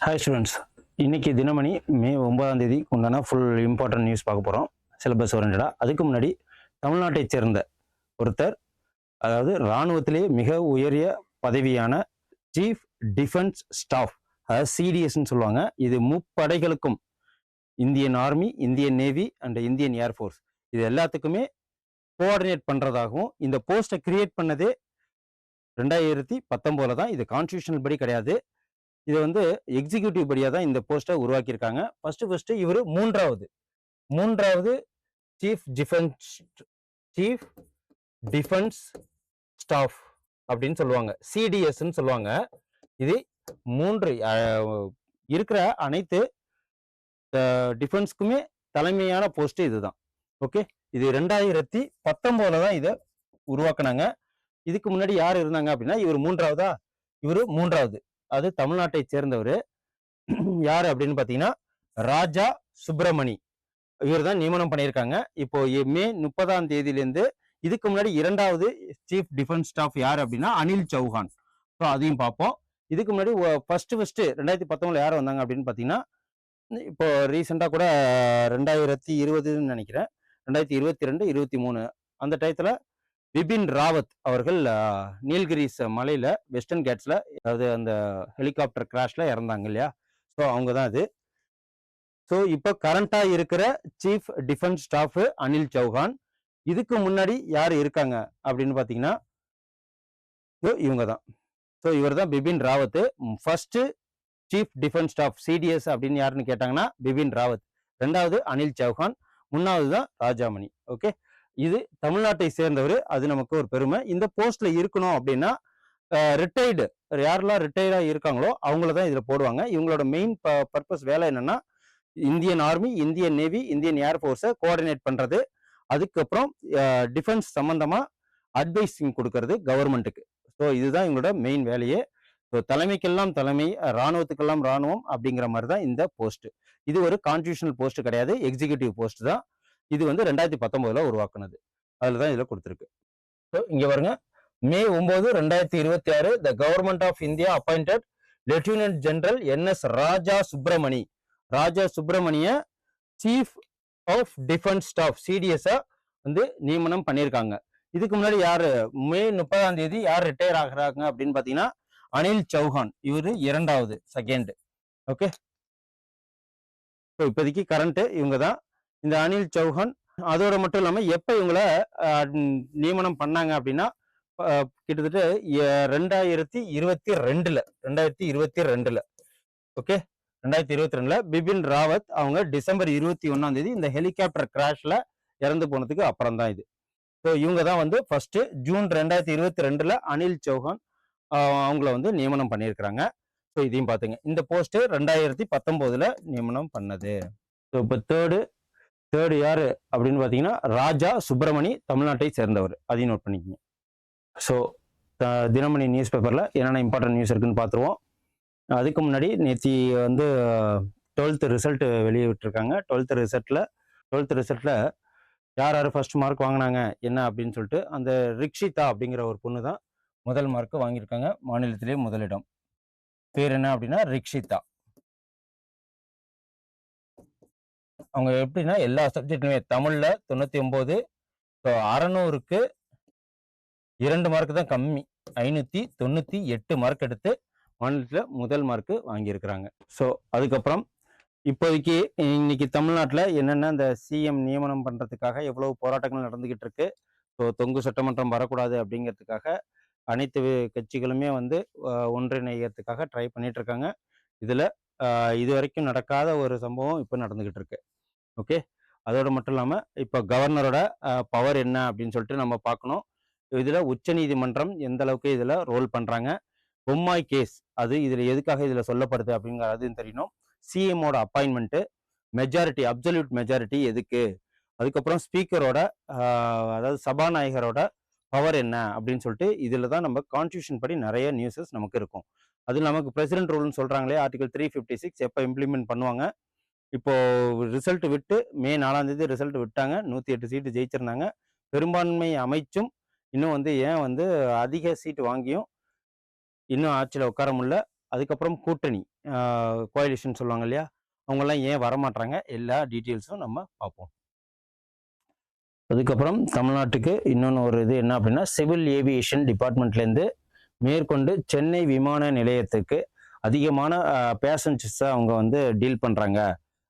Hi students, இன்னைக்கு தினமணி மே 9ஆம் தேதி உண்டான ஃபுல் இம்பார்ட்டன்ட் நியூஸ் பார்க்க போகிறோம். சிலபஸ் ஓரியன்டா. அதுக்கு முன்னாடி தமிழ்நாட்டைச் சேர்ந்த ஒருத்தர், அதாவது இராணுவத்திலே மிக உயரிய பதவியான சீஃப் டிஃபென்ஸ் ஸ்டாஃப், அதாவது சிடிஎஸ்ன்னு சொல்லுவாங்க. இது முப்படைகளுக்கும், Indian army, Indian navy and Indian air force, இது எல்லாத்துக்குமே கோஆர்டினேட் பண்ணுறதாகவும் இந்த போஸ்ட்டை கிரியேட் பண்ணதே 2019 தான். இது கான்ஸ்டியூஷனல் படி கிடையாது. இது வந்து எக்ஸிக்யூட்டிவ் படியாக தான் இந்த போஸ்ட்டை உருவாக்கியிருக்காங்க. ஃபர்ஸ்ட் இவர் மூன்றாவது சீஃப் டிஃபென்ஸ் ஸ்டாஃப் அப்படின்னு சொல்லுவாங்க, சிடிஎஸ்ன்னு சொல்லுவாங்க. இது மூன்று இருக்கிற அனைத்து டிஃபென்ஸ்க்குமே தலைமையான போஸ்ட் இதுதான். ஓகே, இது 2019 தான் இதை உருவாக்குனாங்க. இதுக்கு முன்னாடி யார் இருந்தாங்க அப்படின்னா இவர் மூன்றாவது. அது தமிழ்நாட்டை சேர்ந்தவர். யாரு அப்படின்னு பாத்தீங்கன்னா ராஜா சுப்பிரமணி. இவர் தான் நியமனம் பண்ணியிருக்காங்க. இப்போ மே 30ஆம் தேதியிலேருந்து. இதுக்கு முன்னாடி இரண்டாவது சீஃப் டிஃபென்ஸ் ஸ்டாஃப் யார் அப்படின்னா அனில் சௌஹான். ஸோ அதையும் பார்ப்போம். இதுக்கு முன்னாடி ஃபர்ஸ்ட் 2019 யார் வந்தாங்க அப்படின்னு பார்த்தீங்கன்னா, இப்போ ரீசெண்டாக கூட 2020ன்னு நினைக்கிறேன், 2022, 23 அந்த டயத்தில் பிபின் ராவத் அவர்கள் நீல்கிரிஸ் மலையில வெஸ்டர்ன் கேட்ஸ்ல, அதாவது அந்த ஹெலிகாப்டர் கிராஷ்ல இறந்தாங்க இல்லையா. ஸோ அவங்க தான் அது. ஸோ இப்போ கரண்டா இருக்கிற chief defence staff Anil Chauhan. இதுக்கு முன்னாடி யார் இருக்காங்க அப்படின்னு பாத்தீங்கன்னா இவங்க தான். ஸோ இவர் தான் Bipin Rawat. First chief defence staff CTS அப்படின்னு யாருன்னு கேட்டாங்கன்னா பிபின் ராவத். ரெண்டாவது அனில் சௌஹான். மூணாவது தான் ராஜாமணி. ஓகே, இது தமிழ்நாட்டை சேர்ந்தவர். அது நமக்கு ஒரு பெருமை. இந்த போஸ்ட்ல இருக்கணும் அப்படின்னா ரிட்டையர்டு, யாரெல்லாம் ரிட்டையர்டா இருக்காங்களோ அவங்கள தான் இதுல போடுவாங்க. இவங்களோட மெயின் பர்பஸ் வேலை என்னன்னா, Indian army, Indian navy, Indian ஏர்ஃபோர்ஸை கோஆர்டினேட் பண்றது, அதுக்கப்புறம் டிஃபென்ஸ் சம்பந்தமா அட்வைசிங் கொடுக்கறது கவர்மெண்ட்டுக்கு. ஸோ இதுதான் இவங்களோட மெயின் வேலையே. ஸோ தலைமைக்கெல்லாம் தலைமை, இராணுவத்துக்கெல்லாம் இராணுவம் அப்படிங்கிற மாதிரி தான் இந்த போஸ்ட். இது ஒரு கான்ஸ்டியூஷனல் போஸ்ட் கிடையாது, எக்ஸிக்யூட்டிவ் போஸ்ட் தான். இது வந்து 2019 உருவாக்குனது. அதுலதான் இதுல கொடுத்துருக்கு. இங்க பாருங்க, May 9, 2026 the government of India appointed lieutenant general NS Raja Subramaniya chief of defence staff CDS வந்து நியமனம் பண்ணியிருக்காங்க. இதுக்கு முன்னாடி யாரு மே 30ஆம் தேதி யார் ரிட்டையர் ஆகுறாங்க அப்படின்னு பாத்தீங்கன்னா அனில் சௌஹான். இவரு இரண்டாவது, செகண்ட். ஓகே, இப்போதைக்கு கரண்ட் இவங்க தான், இந்த அனில் சௌஹான். அதோட மட்டும் இல்லாம எப்ப இவங்களை நியமனம் பண்ணாங்க அப்படின்னா கிட்டத்தட்ட 2022ல ஓகே, 2022ல பிபின் ராவத் அவங்க டிசம்பர் 21ஆம் தேதி இந்த ஹெலிகாப்டர் கிராஷ்ல இறந்து போனதுக்கு அப்புறம் தான் இது. ஸோ இவங்க தான் வந்து ஃபர்ஸ்ட் ஜூன் 2022ல அனில் சௌஹான் அவங்கள வந்து நியமனம் பண்ணியிருக்கிறாங்க. ஸோ இதையும் பார்த்துங்க. இந்த போஸ்ட் 2019ல நியமனம் பண்ணது. ஸோ இப்போ தேர்டு யாரு அப்படின்னு பார்த்தீங்கன்னா ராஜா சுப்பிரமணி, தமிழ்நாட்டை சேர்ந்தவர். அதையும் நோட் பண்ணிக்கோங்க. ஸோ தினமணி நியூஸ் பேப்பரில் என்னென்ன இம்பார்ட்டன்ட் நியூஸ் இருக்குன்னு பார்த்துருவோம். அதுக்கு முன்னாடி நேற்று வந்து 12th ரிசல்ட் வெளியிட்டிருக்காங்க. 12th ரிசல்ட்டில் யார் ஃபர்ஸ்ட் மார்க் வாங்கினாங்க என்ன அப்படின்னு சொல்லிட்டு, அந்த ரிக்ஷிதா அப்படிங்கிற ஒரு பொண்ணு தான் முதல் மார்க் வாங்கியிருக்காங்க. மாநிலத்திலே முதலிடம். பேர் என்ன அப்படின்னா ரிக்ஷிதா. அவங்க எப்படின்னா எல்லா சப்ஜெக்ட்லுமே தமிழ்ல 99, 600க்கு 2 மார்க் தான் கம்மி, 598 மார்க் எடுத்து மாநிலத்தில் முதல் மார்க் வாங்கியிருக்கிறாங்க. ஸோ அதுக்கப்புறம் இப்போதைக்கு இன்னைக்கு தமிழ்நாட்டில் என்னென்ன இந்த சிஎம் நியமனம் பண்றதுக்காக எவ்வளவு போராட்டங்கள் நடந்துகிட்டு இருக்கு. ஸோ தொங்கு சட்டமன்றம் வரக்கூடாது அப்படிங்கிறதுக்காக அனைத்து கட்சிகளுமே வந்து ஒன்றிணையத்துக்காக ட்ரை பண்ணிட்டு இருக்காங்க. இதுல இது வரைக்கும் நடக்காத ஒரு சம்பவம் இப்போ நடந்துகிட்டு இருக்கு. ஓகே, அதோட மட்டும் இல்லாம இப்போ கவர்னரோட பவர் என்ன அப்படின்னு சொல்லிட்டு நம்ம பார்க்கணும். இதுல உச்ச நீதிமன்றம் எந்த அளவுக்கு இதுல ரோல் பண்றாங்க, பொம்மாய் கேஸ் அது இதுல எதுக்காக இதுல சொல்லப்படுது அப்படிங்கிறது தெரியணும். சிஎம்மோட அப்பாயின்மெண்ட், மெஜாரிட்டி, அப்சல்யூட் மெஜாரிட்டி எதுக்கு, அதுக்கப்புறம் ஸ்பீக்கரோட அதாவது சபாநாயகரோட பவர் என்ன அப்படின்னு சொல்லிட்டு இதுல தான் நம்ம கான்ஸ்டியூஷன் படி நிறைய நியூஸஸ் நமக்கு இருக்கும். அது நமக்கு பிரசிடென்ட் ரூல்னு சொல்றாங்களே, ஆர்டிகல் 356 எப்போ இம்ப்ளிமெண்ட் பண்ணுவாங்க. இப்போ ரிசல்ட் விட்டு மே 4ஆம் தேதி ரிசல்ட் விட்டாங்க. 108 சீட்டு ஜெயிச்சிருந்தாங்க. பெரும்பான்மை அமைச்சும் இன்னும் வந்து ஏன் வந்து அதிக சீட்டு வாங்கியும் இன்னும் ஆட்சியில் உட்கார முடியல. அதுக்கப்புறம் கூட்டணி கோயலிஷன் சொல்லுவாங்க இல்லையா, அவங்கெல்லாம் ஏன் வரமாட்டாங்க, எல்லா டீட்டெயில்ஸும் நம்ம பார்ப்போம். அதுக்கப்புறம் தமிழ்நாட்டுக்கு இன்னொன்று ஒரு இது என்ன அப்படின்னா, சிவில் ஏவியேஷன் டிபார்ட்மெண்ட்லேருந்து மேற்கொண்டு சென்னை விமான நிலையத்துக்கு அதிகமான பேசஞ்சர்ஸை அவங்க வந்து டீல் பண்ணுறாங்க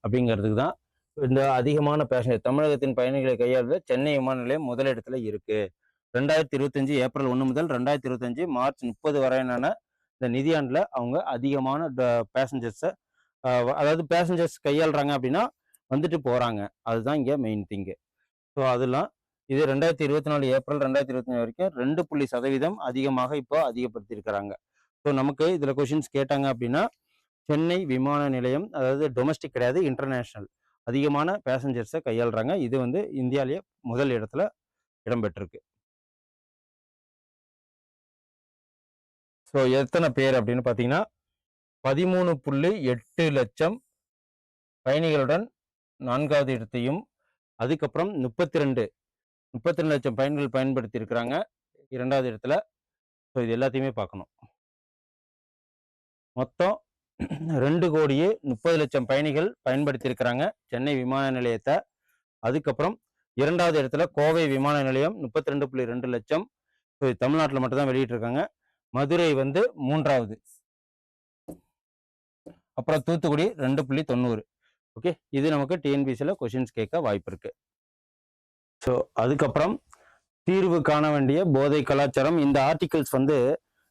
அப்படிங்கிறதுக்கு தான் இந்த அதிகமான பேசஞ்சர் தமிழகத்தின் பயணிகளை கையாளுத சென்னை விமான நிலையம் முதலிடத்துல இருக்கு. 2025 ஏப்ரல் 1 முதல் 2025 மார்ச் 30 வரையிலான இந்த நிதியாண்டில் அவங்க அதிகமான பேசஞ்சர்ஸை அதாவது பேசஞ்சர்ஸ் கையாளுறாங்க அப்படின்னா வந்துட்டு போகிறாங்க. அதுதான் இங்கே மெயின் திங்கு. ஸோ அதெல்லாம் இது 2024 ஏப்ரல் 2025 வரைக்கும் 2% அதிகமாக இப்போ அதிகப்படுத்தியிருக்கிறாங்க. ஸோ நமக்கு இதில் கொஷின்ஸ் கேட்டாங்க அப்படின்னா, சென்னை விமான நிலையம் அதாவது டொமஸ்டிக் கிடையாது, இன்டர்நேஷ்னல் அதிகமான பேசஞ்சர்ஸை கையாளுறாங்க. இது வந்து இந்தியாவிலேயே முதல் இடத்துல இடம்பெற்றிருக்கு. ஸோ எத்தனை பேர் அப்படின்னு பார்த்தீங்கன்னா, 13.8 லட்சம் பயணிகளுடன் 4வது இடத்தையும், அதுக்கப்புறம் 32 லட்சம் பயணிகள் பயன்படுத்தி இருக்கிறாங்க 2வது இடத்துல. ஸோ இது எல்லாத்தையுமே பார்க்கணும். மொத்தம் 2,30,00,000 பயணிகள் பயன்படுத்தி இருக்கிறாங்க சென்னை விமான நிலையத்தை. அதுக்கப்புறம் 2வது இடத்துல கோவை விமான நிலையம் 32.2 லட்சம். ஸோ தமிழ்நாட்டில் மட்டும் தான் வெளியிட்டிருக்காங்க. மதுரை வந்து 3வது, அப்புறம் தூத்துக்குடி 2.90. ஓகே, இது நமக்கு டிஎன்பிசியில் கொஷின்ஸ் கேட்க வாய்ப்பு இருக்கு. ஸோ அதுக்கப்புறம் தீர்வு காண வேண்டிய போதை கலாச்சாரம். இந்த ஆர்டிகல்ஸ் வந்து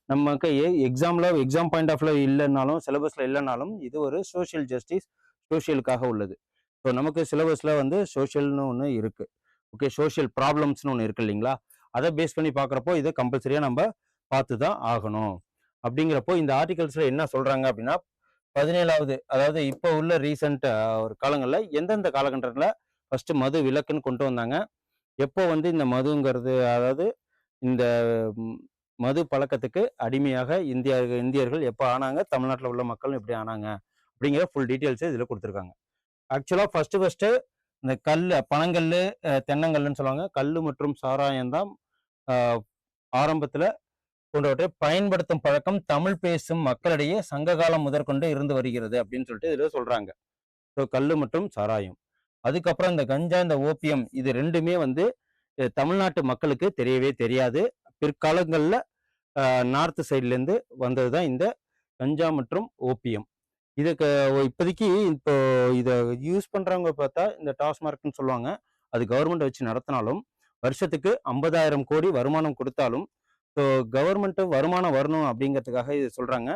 நமக்கு எக்ஸாம் பாயிண்ட் ஆஃப்ல இல்லைன்னாலும், சிலபஸ்ல இல்லைனாலும், இது ஒரு சோஷியல் ஜஸ்டிஸ், சோஷியலுக்காக உள்ளது. ஸோ நமக்கு சிலபஸ்ல வந்து சோஷியல்னு ஒன்று இருக்கு. ஓகே, சோஷியல் ப்ராப்ளம்ஸ்னு ஒன்று இருக்கு இல்லைங்களா, அதை பேஸ் பண்ணி பார்க்குறப்போ இதை கம்பல்சரியாக நம்ம பார்த்து தான் ஆகணும். அப்படிங்கிறப்போ இந்த ஆர்டிகல்ஸ்ல என்ன சொல்றாங்க அப்படின்னா, 17வது அதாவது இப்போ உள்ள ரீசெண்ட் ஒரு காலங்களில் எந்தெந்த காலகட்டத்தில் ஃபர்ஸ்ட் மது விலக்குன்னு கொண்டு வந்தாங்க, எப்போ வந்து இந்த மதுங்கிறது அதாவது இந்த மது பழக்கத்துக்கு அடிமையாக இந்தியர்கள் எப்போ ஆனாங்க, தமிழ்நாட்டில் உள்ள மக்களும் எப்படி ஆனாங்க அப்படிங்கிற ஃபுல் டீட்டெயில்ஸை இதில் கொடுத்துருக்காங்க. ஆக்சுவலாக ஃபர்ஸ்ட் இந்த பனங்கல், தென்னங்கல்லுன்னு சொல்லுவாங்க, கல் மற்றும் சாராயம் தான் ஆரம்பத்தில் போன்றவற்றை பயன்படுத்தும் பழக்கம் தமிழ் பேசும் மக்களிடையே சங்க காலம் முதற்கொண்டு இருந்து வருகிறது அப்படின்னு சொல்லிட்டு இதில் சொல்றாங்க. ஸோ கல் மற்றும் சாராயம். அதுக்கப்புறம் இந்த கஞ்சா, இந்த ஓபியம், இது ரெண்டுமே வந்து தமிழ்நாட்டு மக்களுக்கு தெரியவே தெரியாது. பிற்காலங்களில் நார்த் சைட்லேருந்து வந்தது தான் இந்த கஞ்சா மற்றும் ஓபியம். இதுக்கு இப்போதைக்கு இப்போ இதை யூஸ் பண்ணுறவங்க பார்த்தா இந்த டாஸ்மார்க்னு சொல்லுவாங்க, அது கவர்மெண்ட் வச்சு நடத்தினாலும் வருஷத்துக்கு 50,000 கோடி வருமானம் கொடுத்தாலும், ஸோ கவர்மெண்ட்டு வருமானம் வரணும் அப்படிங்கிறதுக்காக இது சொல்கிறாங்க.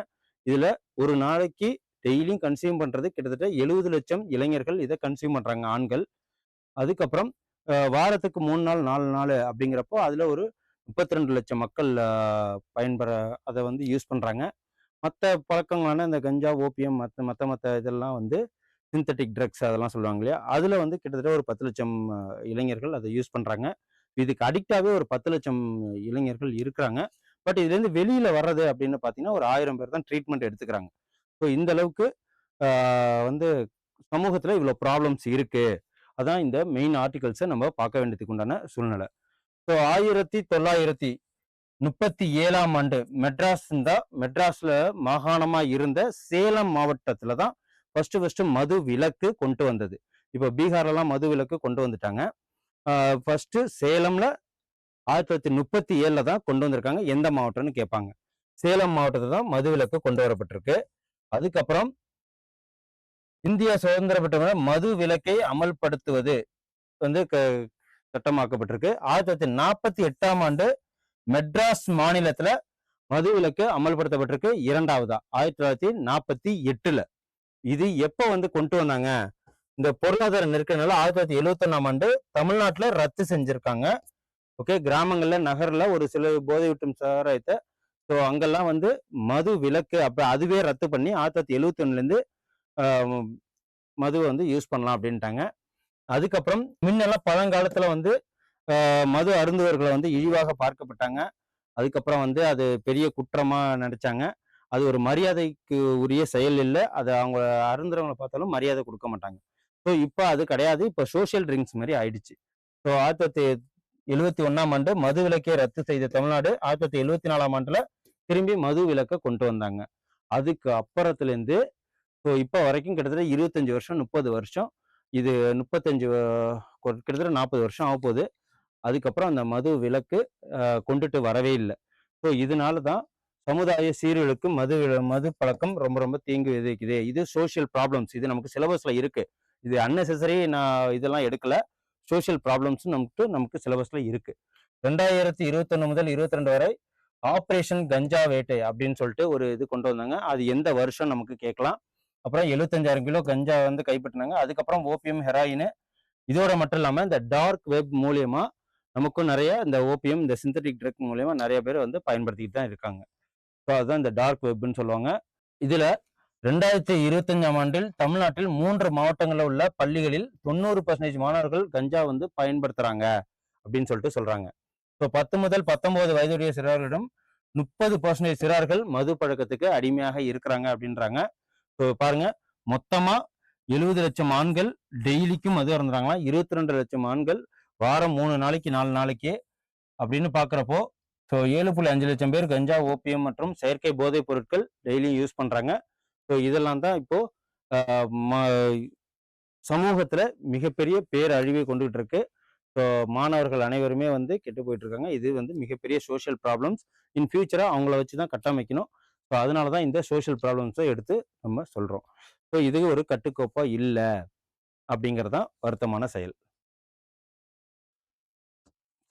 இதில் ஒரு நாளைக்கு டெய்லியும் கன்சியூம் பண்ணுறது கிட்டத்தட்ட 70 லட்சம் இளைஞர்கள் இதை கன்சியூம் பண்ணுறாங்க, ஆண்கள். அதுக்கப்புறம் வாரத்துக்கு 3 நாள் 4 நாள் அப்படிங்கிறப்போ அதில் ஒரு 32 லட்சம் மக்கள் பயன்பெற அதை வந்து யூஸ் பண்ணுறாங்க. மற்ற பழக்கங்களான இந்த கஞ்சா, ஓபியம், மற்ற இதெல்லாம் வந்து சிந்தட்டிக் ட்ரக்ஸ் அதெல்லாம் சொல்லுவாங்க இல்லையா, அதில் வந்து கிட்டத்தட்ட ஒரு 10 லட்சம் இளைஞர்கள் அதை யூஸ் பண்ணுறாங்க. இதுக்கு அடிக்டாகவே ஒரு 10 லட்சம் இளைஞர்கள் இருக்கிறாங்க. பட் இதுலேருந்து வெளியில் வர்றது அப்படின்னு பார்த்தீங்கன்னா ஒரு 1000 பேர் தான் ட்ரீட்மெண்ட் எடுத்துக்கிறாங்க. ஸோ இந்த அளவுக்கு வந்து சமூகத்தில் இவ்வளோ ப்ராப்ளம்ஸ் இருக்கு. அதான் இந்த மெயின் ஆர்டிகல்ஸை நம்ம பார்க்க வேண்டியதுக்கு உண்டான சூழ்நிலை. ஸோ 1937ஆம் ஆண்டு மெட்ராஸ்ல மாகாணமா இருந்த சேலம் மாவட்டத்துல தான் ஃபர்ஸ்ட் மது விலக்கு கொண்டு வந்தது. இப்போ பீகார்லாம் மது விலக்கு கொண்டு வந்துட்டாங்க. ஃபர்ஸ்ட் சேலம்ல 1937 தான் கொண்டு வந்திருக்காங்க. எந்த மாவட்டம்னு கேட்பாங்க. சேலம் மாவட்டத்தில் தான் மது விலக்கு கொண்டு வரப்பட்டிருக்கு. அதுக்கப்புறம் இந்தியா சுதந்திரம் பெற்ற மது விலக்கை அமல்படுத்துவது வந்து சட்டமாக்கப்பட்டிருக்கு. 1948ஆம் ஆண்டு மெட்ராஸ் மாநிலத்துல மது விலக்கு அமல்படுத்தப்பட்டிருக்கு. 2வதா 1948. இது எப்ப வந்து கொண்டு வந்தாங்க, இந்த பொருளாதார நெருக்கடினால 1971ஆம் ஆண்டு தமிழ்நாட்டுல ரத்து செஞ்சிருக்காங்க. ஓகே, கிராமங்கள்ல நகர்ல ஒரு சில போதை விட்டும் சாராயத்தை ஸோ அங்கெல்லாம் வந்து மது விலக்கு அப்ப அதுவே ரத்து பண்ணி 1971லேருந்து மது வந்து யூஸ் பண்ணலாம் அப்படின்ட்டாங்க. அதுக்கப்புறம் முன்னெல்லாம் பழங்காலத்துல வந்து மது அருந்துவர்களை வந்து இழிவாக பார்க்கப்பட்டாங்க. அதுக்கப்புறம் வந்து அது பெரிய குற்றமா நினைச்சாங்க. அது ஒரு மரியாதைக்கு உரிய செயல் இல்லை. அதை அவங்க அருந்துறவங்களை பார்த்தாலும் மரியாதை கொடுக்க மாட்டாங்க. ஸோ இப்போ அது கிடையாது. இப்போ சோஷியல் ட்ரிங்க்ஸ் மாதிரி ஆயிடுச்சு. ஸோ 1971ஆம் ஆண்டு மது விலக்கை ரத்து செய்த தமிழ்நாடு 1974ஆம் ஆண்டுல திரும்பி மது விலக்கை கொண்டு வந்தாங்க. அதுக்கு அப்புறத்துலேருந்து ஸோ இப்போ வரைக்கும் கிட்டத்தட்ட 25 வருஷம் 30 வருஷம் இது 35 கிட்டத்தட்ட 40 வருஷம் ஆக போகுது. அதுக்கப்புறம் அந்த மது விலக்கு கொண்டுட்டு வரவே இல்லை. ஸோ இதனால தான் சமுதாய சீர்களுக்கு மது பழக்கம் ரொம்ப ரொம்ப தீங்கு விதைக்குது. இது சோஷியல் ப்ராப்ளம்ஸ். இது நமக்கு சிலபஸ்ல இருக்கு. இது அன்னெசரி நான் இதெல்லாம் எடுக்கல. சோஷியல் ப்ராப்ளம்ஸ் நமக்கு சிலபஸ்ல இருக்கு. 2021 முதல் 22 வரை ஆபரேஷன் கஞ்சா வேட்டை அப்படின்னு சொல்லிட்டு ஒரு இது கொண்டு வந்தாங்க. அது எந்த வருஷம் நமக்கு கேட்கலாம். அப்புறம் 75,000 கிலோ கஞ்சா வந்து கைப்பற்றினாங்க. அதுக்கப்புறம் ஓபியம், ஹெராயின், இதோட மட்டும் இல்லாம இந்த டார்க் வெப் மூலியமா நமக்கும் நிறைய இந்த ஓபியம், இந்த சிந்தட்டிக் ட்ரக் மூலியமா நிறைய பேர் வந்து பயன்படுத்திட்டு தான் இருக்காங்க. ஸோ அதுதான் இந்த டார்க் வெப்னு சொல்லுவாங்க. இதுல 2025ஆம் ஆண்டில் தமிழ்நாட்டில் 3 மாவட்டங்களில் உள்ள பள்ளிகளில் 90% மாணவர்கள் கஞ்சா வந்து பயன்படுத்துறாங்க அப்படின்னு சொல்லிட்டு சொல்றாங்க. ஸோ 10 முதல் 19 வயதுடைய சிறார்களிடம் 30% சிறார்கள் மது பழக்கத்துக்கு அடிமையாக இருக்கிறாங்க அப்படின்றாங்க. ஸோ பாருங்க, மொத்தமா 70 லட்சம் ஆண்கள் டெய்லிக்கும் மது அருந்துறாங்களா, 22 லட்சம் ஆண்கள் வாரம் 3 நாளைக்கு 4 நாளைக்கு அப்படின்னு பாக்குறப்போ, ஸோ 7.5 லட்சம் பேர் கஞ்சா, ஓபியம் மற்றும் செயற்கை போதைப் பொருட்கள் டெய்லியும் யூஸ் பண்றாங்க. ஸோ இதெல்லாம் தான் இப்போ சமூகத்துல மிகப்பெரிய பேரழிவை கொண்டுகிட்டு இருக்கு. ஸோ மாணவர்கள் அனைவருமே வந்து கெட்டு போயிட்டு இருக்காங்க. இது வந்து மிகப்பெரிய சோஷியல் ப்ராப்ளம்ஸ். இன் ஃபியூச்சரா அவங்கள வச்சு தான் கட்டமைக்கணும். ஸோ அதனால தான் இந்த சோஷியல் ப்ராப்ளம்ஸை எடுத்து நம்ம சொல்றோம். ஸோ இது ஒரு கட்டுக்கோப்பா இல்லை அப்படிங்கிறது தான் வருத்தமான செயல்.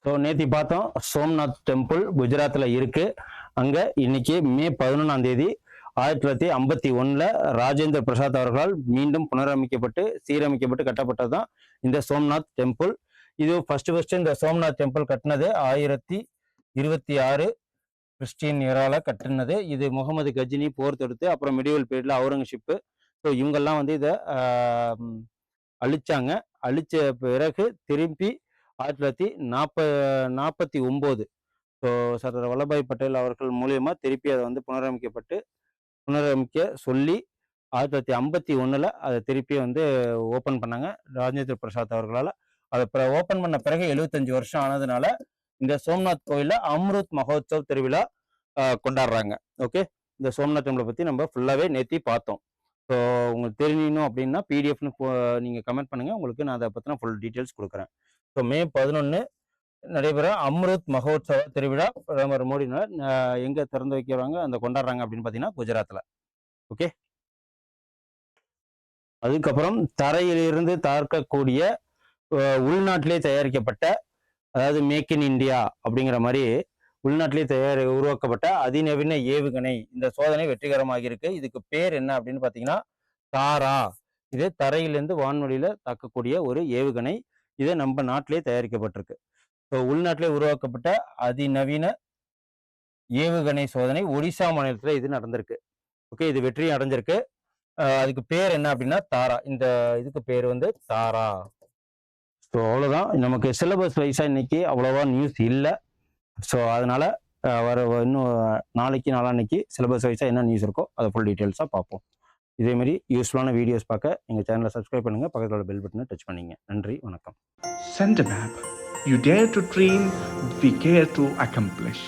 ஸோ நேத்தி பார்த்தோம், சோம்நாத் டெம்பிள் குஜராத்தில் இருக்கு. அங்க இன்னைக்கு மே 11ஆம் தேதி 1951 ராஜேந்திர பிரசாத் அவர்களால் மீண்டும் புனரமைக்கப்பட்டு சீரமைக்கப்பட்டு கட்டப்பட்டது தான் இந்த சோம்நாத் டெம்பிள். இது ஃபர்ஸ்ட் இந்த சோம்நாத் டெம்பிள் கட்டினது 1026 கிறிஸ்டியன் இயரால கட்டினது. இது முகமது கஜினி போர் தொடுத்து அப்புறம் மிடிவல் பீரியட்ல அவுரங்கசீப், ஸோ இவங்கெல்லாம் வந்து இதை அழிச்சாங்க. அழிச்ச பிறகு திருப்பி 1949 ஸோ சர்தார் வல்லபாய் பட்டேல் அவர்கள் மூலியமா திருப்பி அதை வந்து புனரமைக்க சொல்லி 1951 அதை திருப்பி வந்து ஓப்பன் பண்ணாங்க ராஜேந்திர பிரசாத் அவர்களால். அதை ஓப்பன் பண்ண பிறகு 75 வருஷம் ஆனதுனால இந்த சோம்நாத் கோயில்ல அம்ருத் மகோத்சவ் திருவிழா கொண்டாடுறாங்க. ஓகே, இந்த சோம்நாத் டெம்பிளை பத்தி நம்ம ஃபுல்லாவே நேத்தி பார்த்தோம். ஸோ உங்களுக்கு தெரியணும் அப்படின்னா பிடிஎஃப்னு நீங்க கமெண்ட் பண்ணுங்க, உங்களுக்கு நான் அதை பத்தின ஃபுல் டீட்டெயில்ஸ் கொடுக்குறேன். ஸோ மே 11 நடைபெற அம்ருத் மகோத்சவ திருவிழா பிரதமர் மோடி எங்க திறந்து வைக்கிறாங்க, அந்த கொண்டாடுறாங்க அப்படின்னு பாத்தீங்கன்னா குஜராத்ல. ஓகே, அதுக்கப்புறம் தரையிலிருந்து தாக்கக்கூடிய உள்நாட்டிலே தயாரிக்கப்பட்ட, அதாவது மேக் இன் இந்தியா அப்படிங்கிற மாதிரி உள்நாட்டிலே உருவாக்கப்பட்ட அதிநவீன ஏவுகணை இந்த சோதனை வெற்றிகரமாக இருக்கு. இதுக்கு பேர் என்ன அப்படின்னு பாத்தீங்கன்னா தாரா. இது தரையிலிருந்து வான்வெளியில தாக்கக்கூடிய ஒரு ஏவுகணை. இது நம்ம நாட்டிலே தயாரிக்கப்பட்டிருக்கு. ஸோ உள்நாட்டிலே உருவாக்கப்பட்ட அதிநவீன ஏவுகணை சோதனை ஒடிசா மாநிலத்தில் இது நடந்திருக்கு. ஓகே, இது வெற்றி அடைஞ்சிருக்கு. அதுக்கு பேர் என்ன அப்படின்னா தாரா. இந்த இதுக்கு பேர் வந்து தாரா. ஸோ அவ்வளோதான். நமக்கு சிலபஸ் வைஸா இன்னைக்கு அவ்வளோவா நியூஸ் இல்லை. ஸோ அதனால இன்னும் நாளைக்கு நாளான்னைக்கு சிலபஸ் வைஸா என்ன நியூஸ் இருக்கோ அதை ஃபுல் டீட்டெயில்ஸாக பார்ப்போம். இதேமாரி யூஸ்ஃபுல்லான வீடியோஸ் பார்க்க எங்கள் சேனலை சப்ஸ்கிரைப் பண்ணுங்க, பக்கத்தில் பெல் பட்டனை டச் பண்ணிங்க. நன்றி, வணக்கம். Sendermap. You dare to dream, we care to accomplish.